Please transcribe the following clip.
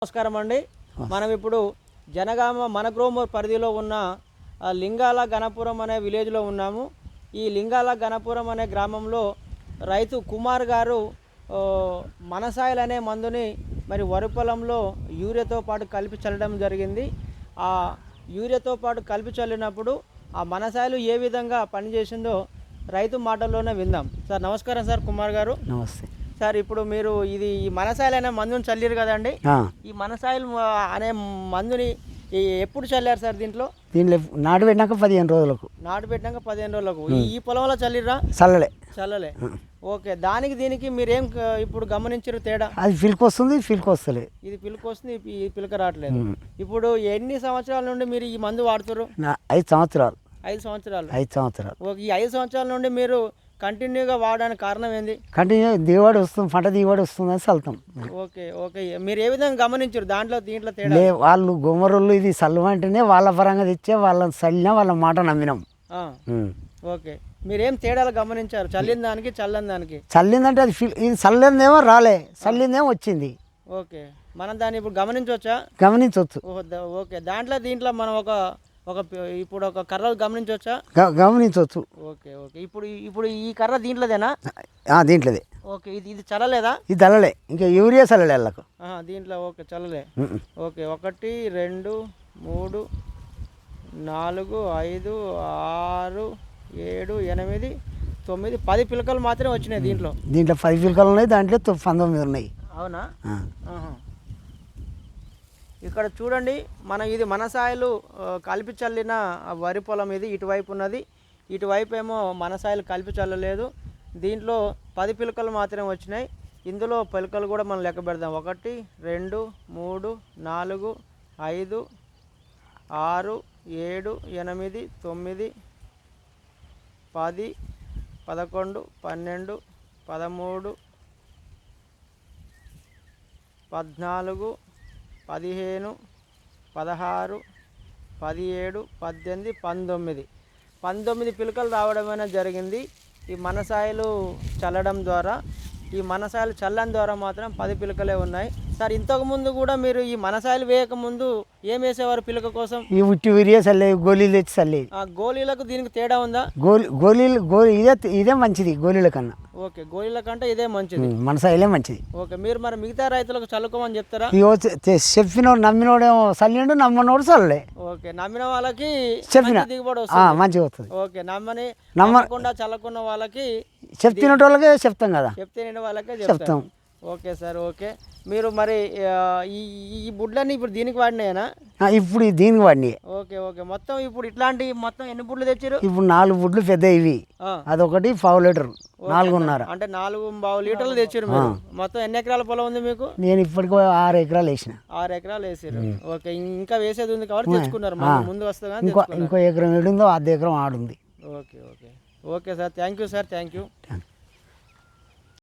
నమస్కారం అండి. మనం ఇప్పుడు జనగామ మనగ్రోమూర్ పరిధిలో ఉన్న లింగాల గణపురం అనే విలేజ్లో ఉన్నాము. ఈ లింగాల గణపురం అనే గ్రామంలో రైతు కుమార్ గారు మనసాయిల్ అనే మందుని మరి వరి పొలంలో యూరియాతో పాటు కలిపి చల్లడం జరిగింది. ఆ యూరియాతో పాటు కలిపి చల్లినప్పుడు ఆ మనసాయిల్ ఏ విధంగా పనిచేసిందో రైతు మాటల్లోనే విందాం. సార్ నమస్కారం సార్ కుమార్ గారు. నమస్తే సార్. ఇప్పుడు మీరు ఇది ఈ మనసాయిల్ అనే మందుని చల్లారు కదండి. ఈ మనసాయిల్ అనే మందుని ఎప్పుడు చల్లారు సార్? దీంట్లో నాటు పెట్టినాక 15 రోజులకు. నాటు పెట్టినాక 15 రోజులకు ఈ పొలంలో చల్లిరా? చల్లలే. ఓకే. దానికి దీనికి మీరేం ఇప్పుడు గమనించారు తేడా? అది పిలుకు వస్తుంది, పిలుకు వస్తలే. ఇది పిలుకు వస్తుంది, ఈ పిలుక రావట్లేదు. ఇప్పుడు ఎన్ని సంవత్సరాల నుండి మీరు ఈ మందు వాడుతారు? 5 సంవత్సరాలు. 5 సంవత్సరాలు. 5 సంవత్సరాలు. ఓకే. ఈ 5 సంవత్సరాల నుండి మీరు కంటిన్యూగా వాడడానికి కారణం ఏంది? కంటిన్యూ దిగుబడి వస్తుంది, పంట దిగుబడి వస్తుందని చల్లుతాం. ఓకే. మీరు ఏ విధంగా గమనించారు దీంట్లో తేడా? వాళ్ళు గుమ్మరులు ఇది చల్లమంటేనే వాళ్ళ పరంగా తెచ్చే వాళ్ళని చల్లినా వాళ్ళ మాట నమ్మినాం. ఓకే. మీరేం తేడాలు గమనించారు చల్లిన దానికి చల్లని దానికి? చల్లిందంటే అది ఇది చల్లిందేమో రాలే, చల్లిందేమో వచ్చింది. ఓకే. మనం దాన్ని ఇప్పుడు గమనించవచ్చా? గమనించవచ్చు. ఓకే. దీంట్లో మనం ఇప్పుడు ఒక కర్ర గమనించవచ్చా? గమనించవచ్చు. ఓకే. ఇప్పుడు ఈ కర్ర దీంట్లోదేనా? దీంట్లోదే. ఓకే. ఇది చల్లలేదా? ఇది చల్లలే, ఇంకా యూరియా చల్లలే వాళ్ళకు దీంట్లో. ఓకే, చల్లలే. ఓకే. 1 2 3 4 5 6 7 8 9 10 పిలకలు మాత్రమే వచ్చినాయి దీంట్లో. 10 పిలకలు ఉన్నాయి, దాంట్లో 19 ఉన్నాయి. అవునా? ఇక్కడ చూడండి, ఇది మనసాయిలు కలిపి చల్లిన వరి పొలం. ఇది ఇటువైపు ఉన్నది, ఇటువైపు ఏమో మనసాయిలు కలిపి చల్లలేదు. దీంట్లో 10 పిలకలు మాత్రమే వచ్చినాయి. ఇందులో పిలకలు కూడా మనం లెక్క పెడదాం. 1 2 3 4 5 6 7 8 9 10 11 12 13 14 15 16 17 18 19 పిలకలు రావడమైనా జరిగింది ఈ మనసాయిలు చల్లడం ద్వారా. ఈ మనసాయిలు చల్లని ద్వారా మాత్రం 10 పిలకలే ఉన్నాయి. సార్, ఇంతకుముందు కూడా మీరు ఈ మనసాయిలు వేయకముందు ఏం వేసేవారు పిలక కోసం? ఈ ఉట్టి యూరియా చల్లేవి, గోళీలు తెచ్చి చల్లేవి. గోళీలకు దీనికి తేడా ఉందా? ఇదే మంచిది గోళీల కన్నా. ఓకే. గోళీల కంటే ఇదే మంచిది, మనసాయిలే మంచిది. ఓకే. మీరు మరి మిగతా రైతులకు చల్లుకోమని చెప్తారా? చెప్పినోడు నమ్మినోడేమో చల్లిండు, నమ్మనోడు చల్లలే. ఓకే. నమ్మిన వాళ్ళకి చెప్పిన దిగుబడి వస్తుంది, మంచిగా వస్తుంది. ఓకే. నమ్మకుండా చల్లకున్న వాళ్ళకి చెప్తిన వాళ్ళకే చెప్తాం కదా, చెప్తే వాళ్ళకే చెప్తాం. Okay sir. ఓకే. మీరు మరి ఈ బుడ్లన్నీ ఇప్పుడు దీనికి వాడినాయనా? ఇప్పుడు దీనికి వాడినాయి. ఓకే. మొత్తం ఇప్పుడు ఇట్లాంటి మొత్తం ఎన్ని బుడ్లు తెచ్చారు? ఇప్పుడు 4 బుడ్లు పెద్ద ఇవి. అదొకటి 1/2 లీటర్, 4.5. అంటే 4.5 లీటర్లు తెచ్చారు మీరు. మొత్తం ఎన్ని ఎకరాల పొలం ఉంది మీకు? నేను ఇప్పటికి 6 ఎకరాలు వేసిన. 6 ఎకరాలు వేసారు. ఓకే. ఇంకా వేసేది ఉంది కాబట్టి తెచ్చుకున్నారు, ముందు వస్తుంది. ఇంకో ఎకరం ఏడుందో, 1/2 ఎకరం ఆడుంది. Okay sir. Thank you sir. Thank you.